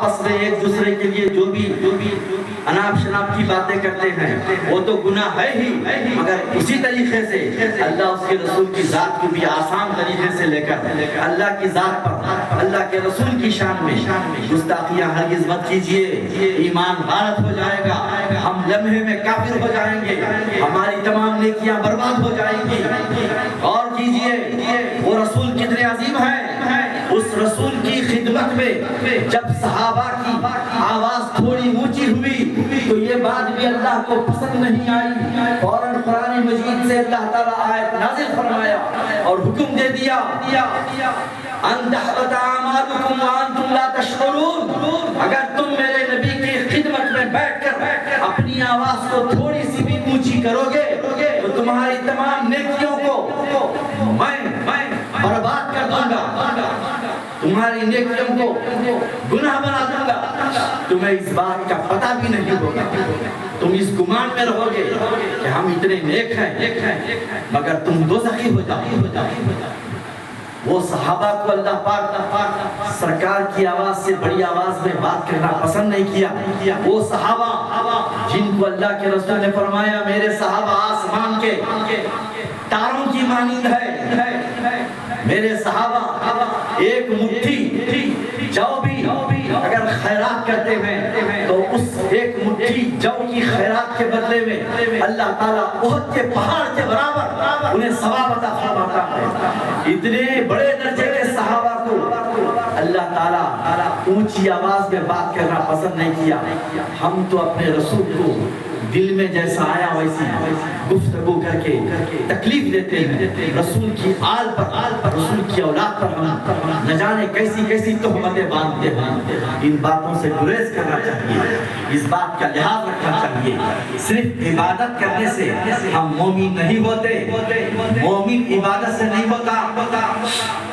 آپس میں ایک دوسرے کے لیے جو بھی اناپ شناپ کی باتیں کرتے ہیں وہ تو گناہ ہے ہی، مگر اسی طریقے سے اللہ اس کے رسول کی ذات کو بھی آسان طریقے سے لے کر اللہ کی ذات پر اللہ کے رسول کی شان میں گستاخیاں ہرگز مت کیجیے، ایمان غارت ہو جائے گا، ہم لمحے میں کافر ہو جائیں گے، ہماری تمام نیکیاں برباد ہو جائیں گی۔ اور کیجیے وہ رسول کتنے عظیم ہیں، اس رسول کی خدمت میں جب صحابہ کی آواز تھوڑی اونچی ہوئی تو یہ بات بھی اللہ کو پسند نہیں آئی، فوراً قرآن مجید سے اللہ تعالیٰ آیت نازل فرمایا اور حکم دے دیا ان تحبط اعمالکم وانتم لا تشعرون، اگر تم میرے نبی کی خدمت میں بیٹھ کر اپنی آواز کو تھوڑی سی بھی اونچی کرو گے تو تمہاری تمام نیکیوں کو میں برباد کر دوں گا، تمہاری نیکیوں کو گناہ بنا دوں گا، تمہیں اس بات کا پتہ بھی نہیں ہوگا، تم اس گمان میں رہو گے کہ ہم اتنے نیک ہیں مگر تم دوزخی ہو جاؤ۔ وہ صحابہ کو اللہ پاک سرکار کی آواز سے بڑی آواز میں بات کرنا پسند نہیں کیا، وہ صحابہ جن کو اللہ کے رسول نے فرمایا میرے صحابہ آسمان کے تاروں کی مانند ہے، میرے صحابہ ایک مٹھی جو بھی اگر خیرات کرتے ہیں تو اس ایک مٹھی جو کی خیرات کے بدلے میں اللہ تعالیٰ احد کے پہاڑ کے برابر انہیں ثواب عطا فرماتا ہے۔ اتنے بڑے درجے کے صحابہ کو اللہ تعالیٰ اونچی آواز میں بات کرنا پسند نہیں کیا، ہم تو اپنے رسول کو دل میں جیسا آیا ویسی گفتگو کر کے تکلیف دیتے ہیں، رسول کی آل پر رسول کی اولاد پر ہم نہ جانے کیسی کیسی تہمتیں باندھتے ہیں۔ ان باتوں سے گریز کرنا چاہیے، اس بات کا لحاظ رکھنا چاہیے، صرف عبادت کرنے سے ہم مومن نہیں ہوتے، مومن عبادت سے نہیں ہوتا،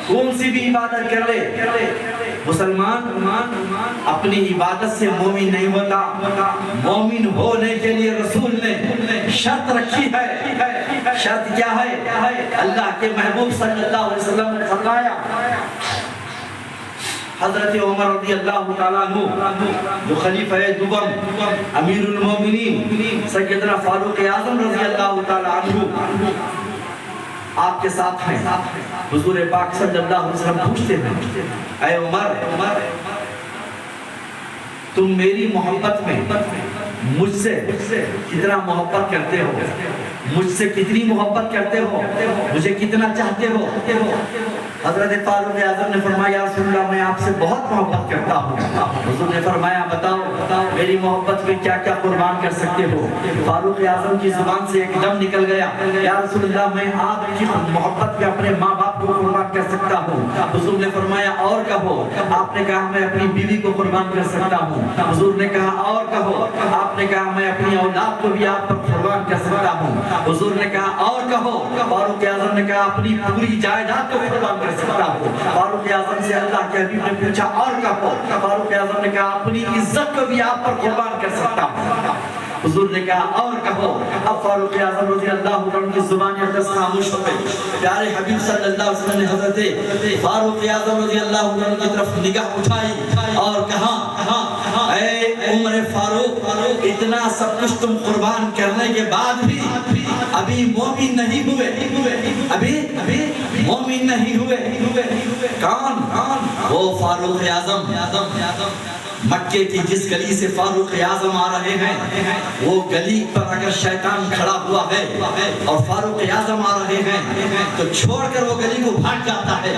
کون سی بھی عبادت کر لے مسلمان اپنی عبادت سے مومن نہیں ہوتا، مومن ہونے کے لیے رسول نے شرط رکھی ہے، شرط کیا ہے؟ اللہ کے محبوب صلی اللہ علیہ وسلم نے فرمایا، حضرت عمر رضی اللہ تعالیٰ عنہ جو خلیفہ دوم امیر المومنین سیدنا فاروق اعظم رضی اللہ تعالیٰ عنہ آپ کے ساتھ ہیں، حضور پاک صلی اللہ علیہ وسلم پوچھتے ہیں اے عمر تم میری محبت میں مجھ سے کتنا محبت کرتے ہو، مجھ سے کتنی محبت کرتے ہو، مجھے کتنا چاہتے ہو؟ حضرت فاروق اعظم نے فرمایا یا رسول اللہ میں آپ سے بہت محبت کرتا ہوں۔ حضور نے فرمایا بتاؤ میری محبت میں کیا کیا قربان کر سکتے ہو؟ فاروق اعظم کی زبان سے ایک دم نکل گیا یا رسول اللہ میں آپ کی محبت میں اپنے ماں باپ کو قربان کر سکتا ہوں۔ حضور نے فرمایا اور کہو، آپ نے کہا میں اپنی بیوی کو قربان کر سکتا ہوں۔ حضور نے کہا اور کہو، آپ نے کہا میں اپنی اولاد کو بھی آپ پر قربان کر سکتا ہوں۔ حضور نے کہا اور کہو، فاروق اعظم نے کہا اپنی پوری جائیداد کو قربان کر سکتا ہوں۔ فاروق اعظم سے اللہ کے حبیب نے پوچھا اور کہو، فاروق اعظم نے کہا اپنی عزت کو بھی آپ پر قربان کر سکتا ہوں۔ حضور نے کہا اور کہو، اب فاروق اعظم رضی اللہ عنہ کی زبان اقدس خاموش ہو گئی۔ پیارے حبیب صلی اللہ علیہ وسلم نے حضرت فاروق اعظم رضی اللہ عنہ کی طرف نگاہ اٹھائی اور کہا اے عمر فاروق اتنا سب کچھ تم قربان کرنے کے بعد بھی ابھی مومن نہیں ہوئے، ابھی مومن نہیں ہوئے۔ کون؟ وہ فاروق اعظم مکے کی جس گلی سے فاروق اعظم آ رہے ہیں وہ گلی پر اگر شیطان کھڑا ہوا ہے اور فاروق اعظم آ رہے ہیں تو چھوڑ کر وہ گلی کو بھاگ جاتا ہے،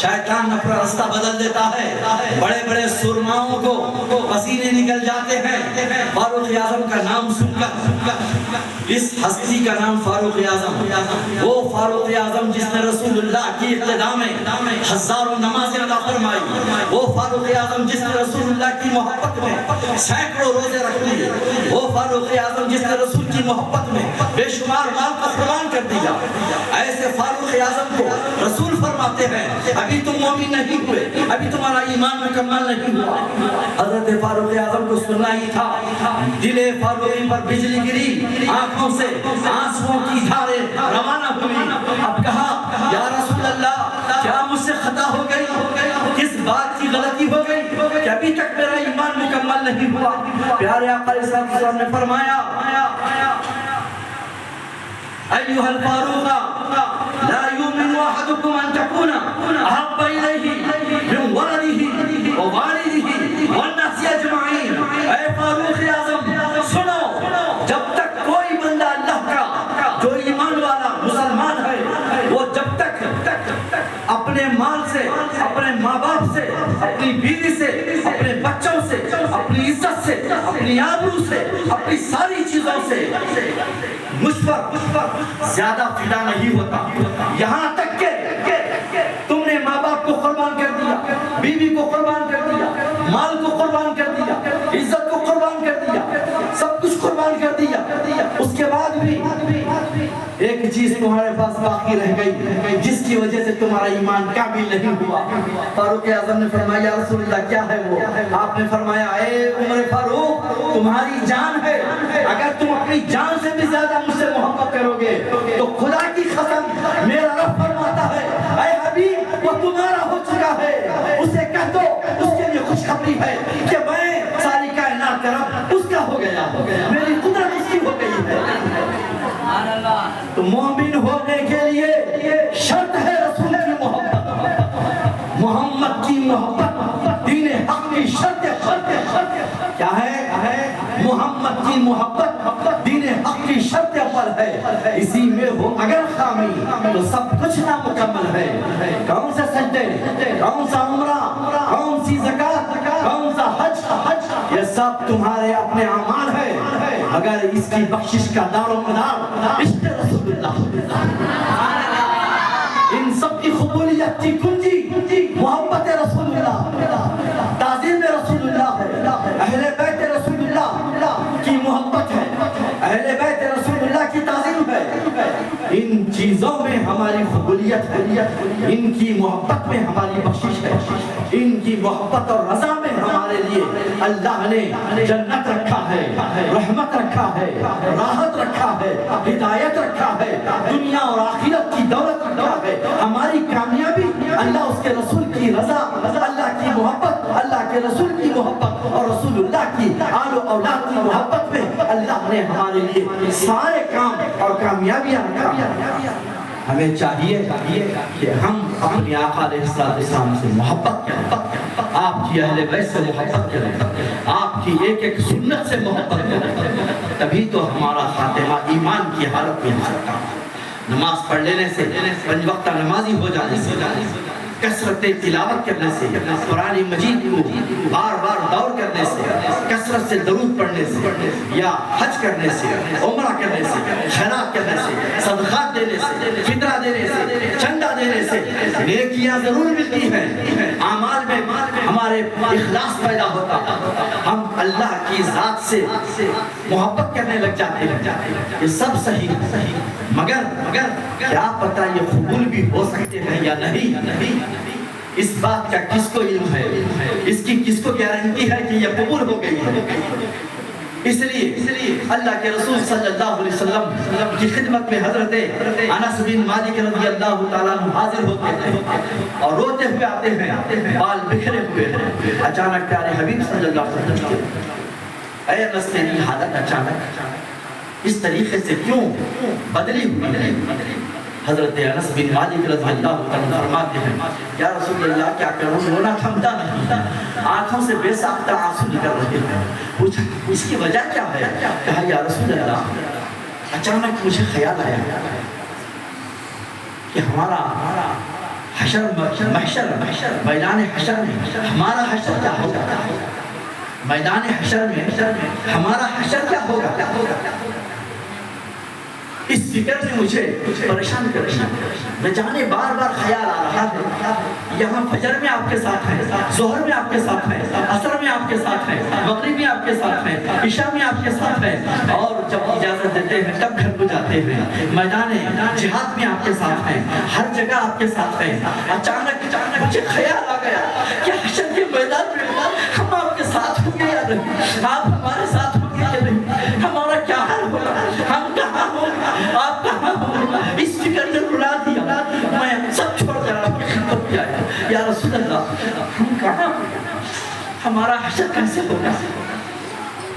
شیطان اپنا راستہ بدل دیتا ہے، بڑے بڑے سرماؤں کو پسینے نکل جاتے ہیں فاروق اعظم کا نام سن کر۔ اس ہستی کا نام فاروق اعظم، وہ فاروق اعظم جس نے رسول اللہ کی ابتدا میں ہزاروں نمازیں ادا فرمائی، وہ فاروق اعظم جس نے رسول اللہ کی محبت میں سینکڑوں روزے رکھ لیے، وہ فاروق اعظم جس نے رسول کی محبت میں بے شمار مال کا قربان کر دیا۔ ایسے فاروق اعظم کو رسول فرماتے ہیں ابھی تم مومن نہیں ہوئے، ابھی تمہارا ایمان مکمل نہیں ہوا۔ حضرت فاروق اعظم کو سننا ہی تھا، دل فاروقی پر بجلی گری، آنکھوں سے آنسوؤں کی دھاریں روانہ ہوئی۔ اب کہا یا رسول اللہ کیا مجھ سے خطا ہو گئی؟ کس بات کی غلطی ہو گئی کہ ابھی تک میرا ایمان مکمل نہیں ہوا. پیارے آقا علیہ السلام نے فرمایا ایھا الفاروق لا یؤمن احدکم ان تکون احب الیہ من ولدہ ووالدہ والناس اجمعین. اے فاروق اعظم سنو، جب تک کوئی بندہ اللہ کا جو ایمان والا مسلمان ہے وہ جب تک اپنے مال سے، اپنے ماں باپ سے، اپنی بیوی سے، اپنے بچوں سے، اپنی عزت سے، اپنی آبرو سے، اپنی ساری چیزوں سے مجھ پر زیادہ فدا نہیں ہوتا، یہاں تک کہ تم نے ماں باپ کو قربان کر دیا، بیوی کو قربان کر دیا، مال کو قربان کر دیا، عزت کو قربان کر دیا، سب کچھ قربان کر دیا، اس کے بعد بھی ایک چیز تمہارے پاس باقی رہ گئی جس کی وجہ سے تمہارا ایمان کامل نہیں ہوا. فاروق اعظم نے فرمایا یا رسول اللہ کیا ہے وہ؟ آپ نے فرمایا اے عمر فاروق تمہاری جان ہے، اگر تم اپنی جان سے بھی زیادہ مجھ سے محبت کرو گے تو خدا کی قسم میرا رب فرماتا ہے اے حبیب وہ تمہارا ہو چکا ہے، اسے کہہ دو اس کے لیے خوشخبری ہے کہ میں ساری کائنات کا رب اس کا ہو گیا، میری قدرت اس کی ہو گئی ہے. تو مومن ہونے کے لیے شرط ہے رسول کی محبت، محمد کی محبت، دین حق کی شرط کیا ہے؟ محمد کی محبت دین حق کی شرط اول ہے، اسی میں ہو اگر خامی تو سب کچھ نامکمل ہے. کون سے سجدے، کون سا عمرہ، کون سی زکات، کون سا حج، یہ سب تمہارے اپنے اعمال ہے، اگر اس کی بخشش کا دار و مدار عشق رسول اللہ، ان سب کی قبولیت کی کنجی محبت رسول اللہ، تعظیم رسول اللہ ہے، اہل بیت رسول اللہ کی محبت ہے، اہل بیت رسول اللہ کی تعظیم ہے. ان چیزوں میں ہماری قبولیت ہے، ان کی محبت میں ہماری بخشش ہے، ان کی محبت اور رضا میں ہمارے لیے اللہ نے جنت رکھا ہے، رحمت رکھا ہے، راحت رکھا ہے، ہدایت رکھا ہے، دنیا اور آخرت کی دولت رکھا ہے. ہماری کامیابی اللہ اس کے رسول کی رضا، اللہ کی محبت، اللہ کے رسول کی محبت اور رسول اللہ کی آل و اولاد کی محبت میں اللہ نے ہمارے لیے سارے کام اور کامیابیاں رکھا. ہمیں چاہیے کہ ہم اپنے آقا علیہ السلام سے محبت کریں، آپ کی اہل بیت سے محبت کریں، آپ کی ایک ایک سنت سے محبت کریں، تبھی تو ہمارا خاتمہ ایمان کی حالت میں ہو سکتا ہے. نماز پڑھ لینے سے، پنج وقتہ نمازی ہو جانے سے، کثرت تلاوت کرنے سے، قرآن مجید کو بار بار دور کرنے سے، کثرت سے درود پڑھنے سے، یا حج کرنے سے، عمرہ کرنے سے، خیرات کرنے سے، صدقات دینے سے، فطرہ دینے سے، چندہ دینے سے نیکیاں ضرور ملتی ہیں، اعمال میں ہمارے اخلاص پیدا ہوتا، ہم اللہ کی ذات سے محبت کرنے لگ جاتے ہیں. یہ سب صحیح، مگر کیا پتہ یہ قبول بھی ہو سکتے ہیں یا نہیں، اس بات کا کس کو علم ہے، اس کی کس کو گارنٹی ہے کہ یہ قبول ہو گئی ہے. اس لیے اللہ کے رسول صلی اللہ علیہ وسلم کی خدمت میں حضرت انس بن مالک رضی اللہ تعالیٰ عنہ حاضر ہوتے ہیں اور روتے ہوئے آتے ہیں، بال بکھرے ہوئے. اچانک پیارے حبیب صلی اللہ علیہ وسلم کہتے اے انس تیری حالت اچانک اس طریقے سے کیوں بدلی ہوئی؟ حضرت انس بن مالک رضی اللہ تعالیٰ فرماتے ہیں یا رسول اللہ کیا کروں، رونا تھمتا نہیں، آنکھوں سے بے ساختہ آنسو نکل رہے ہیں. پوچھا اس کی وجہ کیا ہے؟ کہا یا رسول اللہ اچانک مجھے خیال آیا کہ ہمارا محشر میدان حشر میں ہمارا حشر کیا ہوگا، میدان حشر میں ہمارا حشر کیا ہوگا. اس فکر نے مجھے پریشان کر دیا. میں جانے بار بار خیال آ رہا ہے یہاں فجر میں آپ کے ساتھ ہیں، ظہر میں آپ کے ساتھ ہیں، عصر میں آپ کے ساتھ ہیں، مغرب میں آپ کے ساتھ ہیں، عشاء میں آپ کے ساتھ ہیں، اور جب اجازت دیتے ہیں تب گھر کو جاتے ہیں، میدان جہاد میں آپ کے ساتھ ہیں، ہر جگہ آپ کے ساتھ ہیں. اچانک مجھے خیال آ گیا کہ حشر کے میدان میں ہم آپ کے ساتھ ہوں گے یا نہیں، آپ ہمارے ساتھ ہوں گے یا نہیں، ہمارا کیا حال ہوگا، ہم کہاں ہوں گے، آپ کہاں ہوں گے. اس فکر نے رلا دیا. میں سب چھوڑ کر آپ کی خدمت میں آیا. یا رسول اللہ ہم ہمارا حشر کیسے ہوگا؟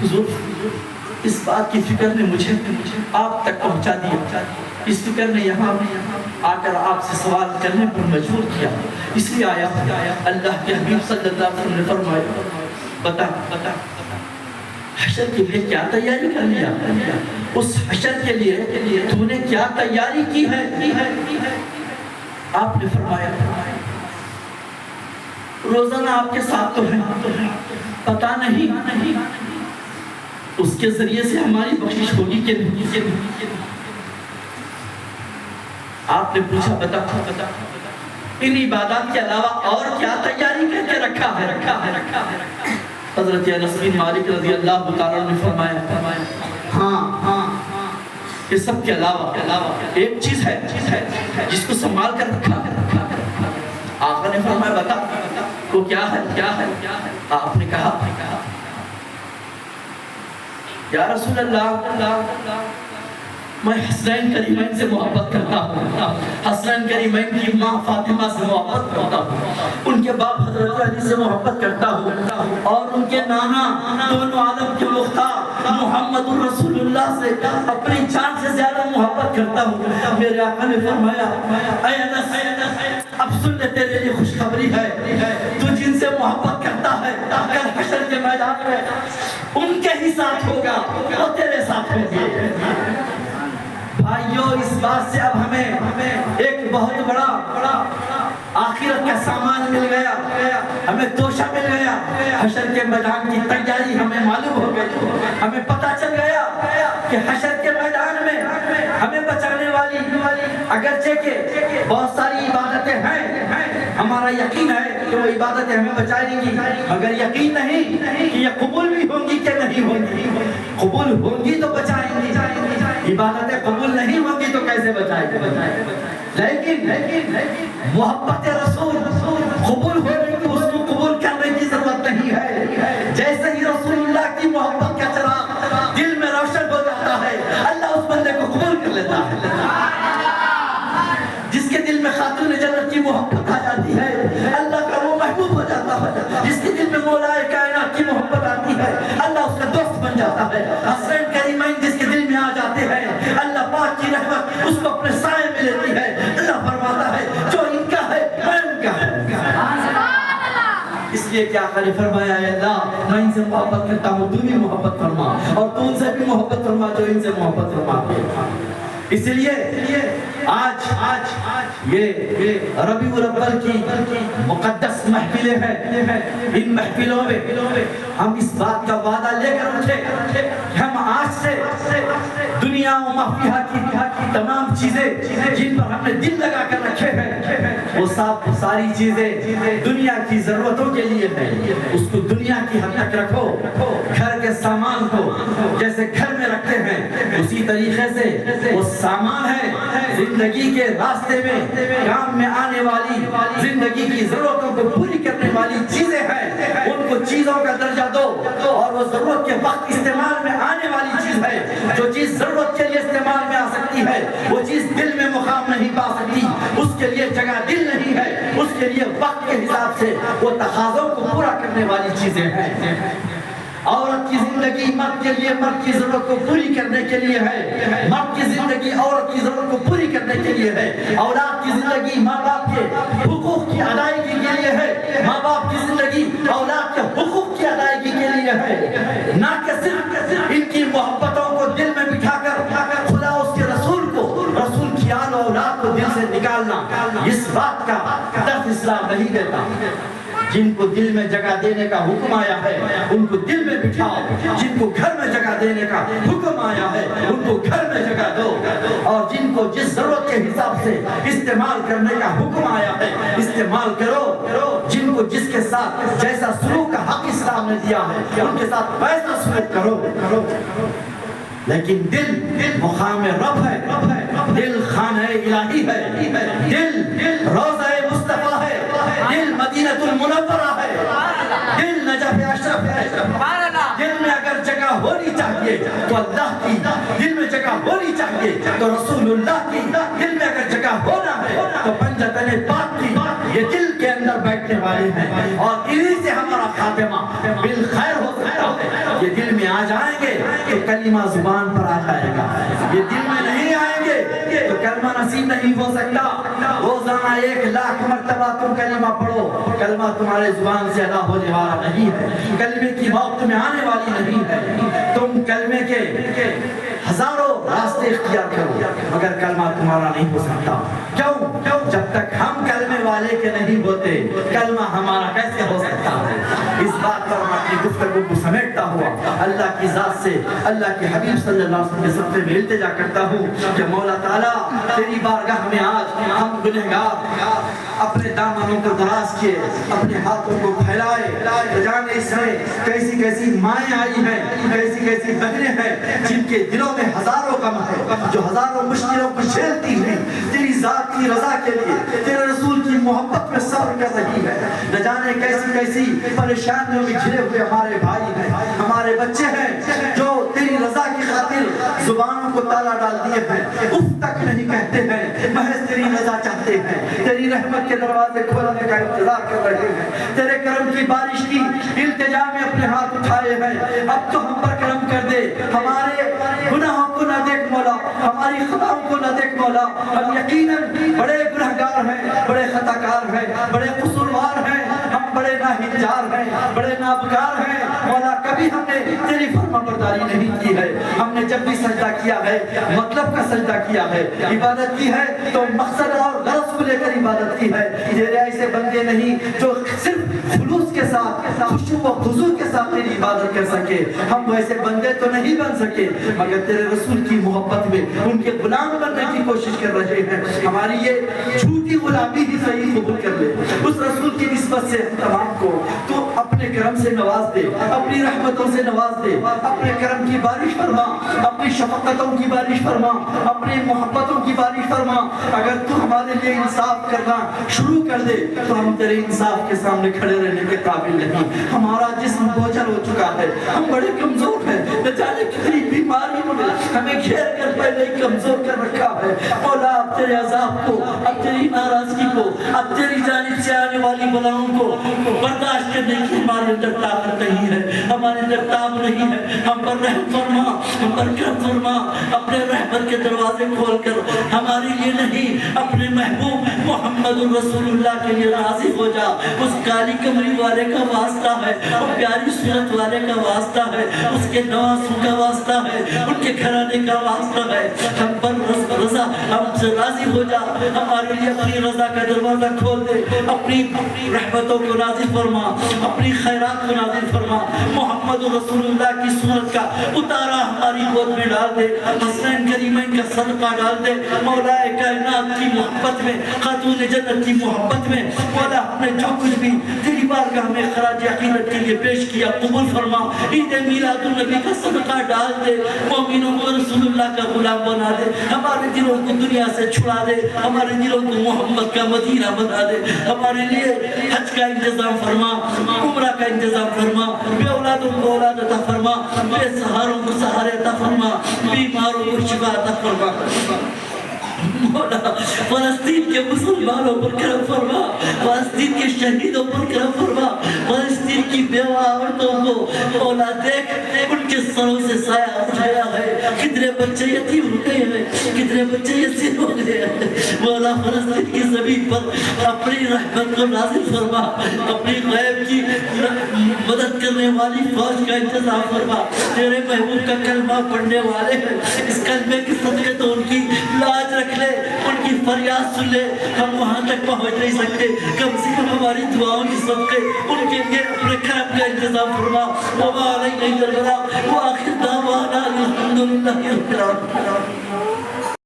حضور اس بات کی فکر نے مجھے آپ تک پہنچا دیا، اس فکر نے یہاں آ کر آپ سے سوال کرنے پر مجبور کیا، اس لیے آیا اللہ کے حبیب صلی اللہ علیہ وسلم نے فرمایا بتا حشر کے لیے کیا تیاری کر لیا؟ اس حشر کے لیے تو نے کیا تیاری کی ہے؟ آپ نے فرمایا روزانہ آپ کے ساتھ تو ہے، پتہ نہیں اس کے ذریعے سے ہماری بخشش ہوگی کہ نہیں۔ آپ نے پوچھا بتا ان عبادات کے علاوہ اور کیا تیاری کر کے رکھا ہے؟ حضرت انس بن مالک رضی اللہ تعالیٰ نے فرمایا ہاں یہ سب کے علاوہ ایک چیز ہے جس کو سنبھال کر رکھا۔ آقا نے فرمایا بتا وہ کیا ہے؟ آپ نے کہا یا رسول اللہ میں حسنین کریمین سے محبت کرتا ہوں، حسنین کریمین کی ماں فاطمہ سے محبت کرتا ہوں، ان کے باپ حضرت علی سے محبت کرتا ہوں، اور ان کے نانا دونوں عالم کے مختار محمد رسول اللہ سے اپنی جان سے زیادہ محبت کرتا ہوں۔ میرے آقا نے فرمایا اے انس اب سن لے تیرے لیے خوشخبری ہے، تو جن سے محبت کرتا ہے کل حشر کے میدان میں ان کے ہی ساتھ ہوگا، وہ تیرے ساتھ ہوں گے۔ بھائیو اس بات سے اب ہمیں ایک بہت بڑا آخرت کا سامان مل گیا، ہمیں توشہ مل گیا، حشر کے میدان کی تیاری ہمیں معلوم ہو گئی، ہمیں پتہ چل گیا کہ حشر کے میدان میں ہمیں بچانے والی اگرچہ کہ بہت ساری عبادتیں ہیں، ہمارا یقین ہے کہ وہ عبادتیں ہمیں بچائیں گی، مگر یقین نہیں کہ یہ قبول بھی ہوں گی کہ نہیں ہوں گی۔ قبول ہوں گی تو بچائیں گی، عبادتیں قبول نہیں ہوں گی تو کیسے بچائیں گے؟ لیکن محبت رسول قبول ہونے کی، اس کو قبول کرنے کی ضرورت نہیں ہے۔ جیسے ہی رسول اللہ کی محبت کا چراغ دل میں روشن ہو جاتا ہے، اللہ اس بندے کو قبول کر لیتا ہے۔ جس کے دل میں خاتون جنت کی محبت آ جاتی ہے، اللہ کا وہ محبوب ہو جاتا ہے۔ جس کے دل میں مولا کائنات کی محبت آتی ہے، اللہ اس کا دوست بن جاتا ہے۔ حسنین کریمین جس کے دل میں آ جاتے ہیں، اللہ پاک کی رحمت اس کو اپنے سائے میں لیتی ہے۔ اللہ فرماتا ہے جو ان کا ہے میں ان کا ہوں۔ اس لیے کہ آقا نے فرمایا اے اللہ میں ان سے محبت کرتا ہوں، تو بھی محبت فرما، اور تو ان سے بھی محبت فرما جو ان سے محبت فرماتے ہیں۔ اس لیے آج یہ ربیع الاول کی مقدس محفلیں ہیں، ان محفلوں میں ہم اس بات کا وعدہ لے کر اٹھے کہ ہم آج سے دنیا و ما فیہا کی تمام چیزیں جن پر ہم نے دل لگا کر رکھے ہیں، وہ ساری چیزیں دنیا کی ضرورتوں کے لیے ہیں، اس کو دنیا کی حد تک رکھو۔ گھر کے سامان کو جیسے گھر میں رکھتے ہیں اسی طریقے سے وہ سامان ہے، زندگی کے راستے میں کام میں آنے والی، زندگی کی ضرورتوں کو پوری کرنے والی چیزیں ہیں، ان کو چیزوں کا درجہ دو، اور وہ ضرورت کے وقت استعمال میں آنے والی چیز ہے۔ جو چیز ضرورت کے لیے استعمال میں آ سکتی ہے وہ چیز دل میں مقام نہیں پا سکتی، اس کے لیے جگہ دل نہیں ہے، اس کے لیے وقت کے حساب سے وہ تقاضوں کو پورا کرنے والی چیزیں ہیں۔ عورت کی زندگی مرد کے لیے مرد کی ضرورت کو پوری کرنے کے لیے ہے، مرد کی زندگی عورت کی ضرورت کو پوری کرنے کے لیے ہے، اولاد کی زندگی ماں باپ کے حقوق کی ادائیگی کے لیے ہے، ماں باپ کی زندگی اولاد کے حقوق کی ادائیگی کے لیے ہے، نہ کہ صرف ان کی محبتوں کو دل میں بٹھا کر خدا اس کے رسول کی آل و اولاد کو دل سے نکالنا۔ اس بات کا درس اسلام نہیں دیتا۔ جن کو دل میں جگہ دینے کا حکم آیا ہے ان کو دل میں بٹھاؤ، جن کو گھر میں جگہ دینے کا حکم آیا ہے ان کو گھر میں جگہ دو، اور جن کو جس ضرورت کے حساب سے استعمال کرنے کا حکم آیا ہے استعمال کرو، جن کو جس کے ساتھ جیسا سلوک کا حق اسلام نے دیا ہے ان کے ساتھ ویسا سلوک کرو۔ لیکن دل مقام رب ہے، دل خانہ الہی ہے، دل روضہ مصطفیٰ ہے، دل مدینہ المنورہ ہے، دل نجف اشرف ہے۔ دل میں اگر جگہ ہونی چاہیے تو اللہ کی، دل میں جگہ ہونی چاہیے تو رسول اللہ کی، دل میں اگر جگہ ہونا ہے تو پنجتن پاک کی۔ یہ دل کے اندر بیٹھنے والے ہیں اور انہی سے ہمارا خاتمہ بالخیر ہو سکتا ہے۔ یہ دل میں آ جائیں گے تو کلمہ زبان پر آ جائے گا، یہ دل میں نہیں آئیں گے تو کلمہ نصیب نہیں ہو سکتا۔ روزانہ 1,00,000 مرتبہ تم کلمہ پڑھو، کلمہ تمہارے زبان سے ادا ہونے والا نہیں ہے، کلمے کی موت تمہیں آنے والی نہیں ہے۔ تم کلمے کے ہزاروں راستے اختیار کرو مگر کلمہ تمہارا نہیں ہو سکتا۔ کیوں؟ جب تک ہم کلمے والے کے نہیں ہوتے کلمہ ہمارا کیسے ہو سکتا ہے؟ اس بات پر میں اپنی گفتگو کو سمیٹتا ہوا اللہ کی ذات سے، اللہ کے حبیب صلی اللہ علیہ وسلم کے صدقے میں التجا کرتا ہوں کہ مولا تعالیٰ تیری بارگاہ میں آج ہم گنہگار اپنے دامنوں کو دراز کیے، اپنے ہاتھوں کو پھیلائے، جانے اس میں کیسی کیسی مائیں آئی ہیں، کیسی کیسی بہنیں ہیں جن کے دلوں میں ہزاروں غم ہے، جو ہزاروں مشکلوں کو جھیلتی ہیں، تیری ذات کی رضا کے لیے، تیرے رسول کی محبت میں صبر کر رہی ہے۔ نہ جانے کیسی کیسی پریشانیوں میں گھرے ہوئے ہمارے بھائی ہیں، ہمارے بچے ہیں جو تیری رضا کی خاطر زبانوں کو تالا ڈال دیے ہیں، اف تک نہیں کہتے ہیں، محض تیری رضا چاہتے ہیں، تیری رحمت کے دروازے کھولنے کا انتظار کر رہے ہیں، تیرے کرم کی بارش کی التجا میں اپنے ہاتھ اٹھائے ہیں۔ اب تو ہم پر کرم کر دے، ہمارے گناہوں کو نہ دیکھ مولا، ہماری خطاؤں کو نہ دیکھ مولا، ہم یقیناً بڑے گنہگار ہیں، بڑے خطاکار ہیں، بڑے قصوروار ہیں، ہم بڑے ناہنجار ہیں، بڑے نابکار ہیں مولا۔ کبھی ہم نے تیری فرمانبرداری نہیں کی ہے، ہم نے جب بھی سجدہ کیا ہے مطلب کا سجدہ کیا ہے، عبادت کی ہے تو مقصد اور غرض کو لے کر عبادت کی ہے۔ تیرے ایسے بندے نہیں جو صرف خلوص کے ساتھ، خشوع و خضوع کے ساتھ تیری عبادت کر سکے، ہم ویسے بندے تو نہیں بن سکے مگر تیرے رسول کی محبت میں ان کے غلام بننے کی کوشش کر رہے ہیں۔ ہماری یہ جھوٹی غلامی ہی صحیح قبول کر لے، اس رسول کی نسبت سے تمام کو تو اپنے کرم سے نواز دے، اپنی رحمتوں سے نواز دے، اپنے کرم کی بارش فرما، اپنی شفقتوں کی بارش فرما، اپنی محبتوں کی بارش فرما۔ اگر تو ہمارے لیے انصاف کرنا شروع کر دے تو ہم تیرے انصاف کے سامنے کھڑے رہنے کے قابل نہیں، ہمارا جسم بوجھل ہو چکا ہے، ہم بڑے کمزور ہیں، نہ جانے کتنی بیماریوں نے ہمیں گھیر کر پہلے ہی کمزور کر رکھا ہے۔ مولا اب تیرے عذاب کو، اب تیری ناراضگی کو، اب تیری جانب سے آنے والی بلاؤں کو برداشت کرنے کی ہمارے اندر طاقت نہیں ہے، ہمارے اندر تاب نہیں ہے۔ ہم پر رحم فرما، ہم پر کرم فرما، اپنے رحمت کے دروازے کھول کر ہمارے لیے نہیں اپنے محبوب محمد رسول اللہ کے لیے راضی ہو جا۔ اس کالی کمری والے کا واسطہ ہے، وہ پیاری صورت والے کا واسطہ ہے، اس کے نوازوں کا واسطہ ہے، ان کے گھرانے کا واسطہ ہے۔ ہم پر رضا، ہم سے راضی ہو جا، ہمارے لیے اپنی رضا کا دروازہ کھول دے، اپنی رحمتوں کو نازل فرما، اپنی خیرات کو نازل فرما۔ محمد رسول اللہ کی صورت کا اتارا ہماری گود میں ڈال دے، حسنین کریمین کا صدقہ ڈال دے۔ مولا کائنات کی محبت میں، خاتون جنت کی محبت میں مولا ہم نے جو کچھ بھی تیری بارگاہ میں خراج عقیدت کے لیے پیش کیا قبول فرما۔ عید میلاد النبی کا صدقہ ڈال دے، مومنوں کو رسول اللہ کا غلام بنا دے، ہمارے دلوں کو دنیا سے چھڑا دے، ہمارے دلوں کو محمد کا مدینہ بنا دے۔ ہمارے لیے حج کا انتظام فرما، عمرہ کا انتظام فرما، بے اولادوں کو اولاد عطا فرما، بے سہاروں کو سہارے عطا فرما، بیماروں کو شفا عطا فرما۔ مولا فلسطین کے مسلمانوں پر کرم فرما، فلسطین کے شہیدوں پر کرم فرما، فلسطین کی بیوہ عورتوں کو مولا دیکھ ان کے سروں سے سایہ اٹھایا ہے، کتنے بچے یتیم ہو گئے ہیں، کتنے بچے یتیم ہو گئے ہیں۔ مولا فلسطین کی زمین پر اپنی رحمت کو نازل فرما، اپنی غیب کی مدد کرنے والی فوج کا انتظام فرما۔ تیرے محبوب کا کلمہ پڑھنے والے ہیں، اس کلمے کی صدقے تو ان کی لاج رکھ لے، ان کی فریاد سن لے۔ ہم وہاں تک پہنچ نہیں سکتے، کم سے کم ہماری دعاؤں کی صدقے ان کے لیے اپنے کرم کا انتظام فرما۔ وما علینا الا البلاغ وآخر دعوانا الحمدللہ رب العالمین۔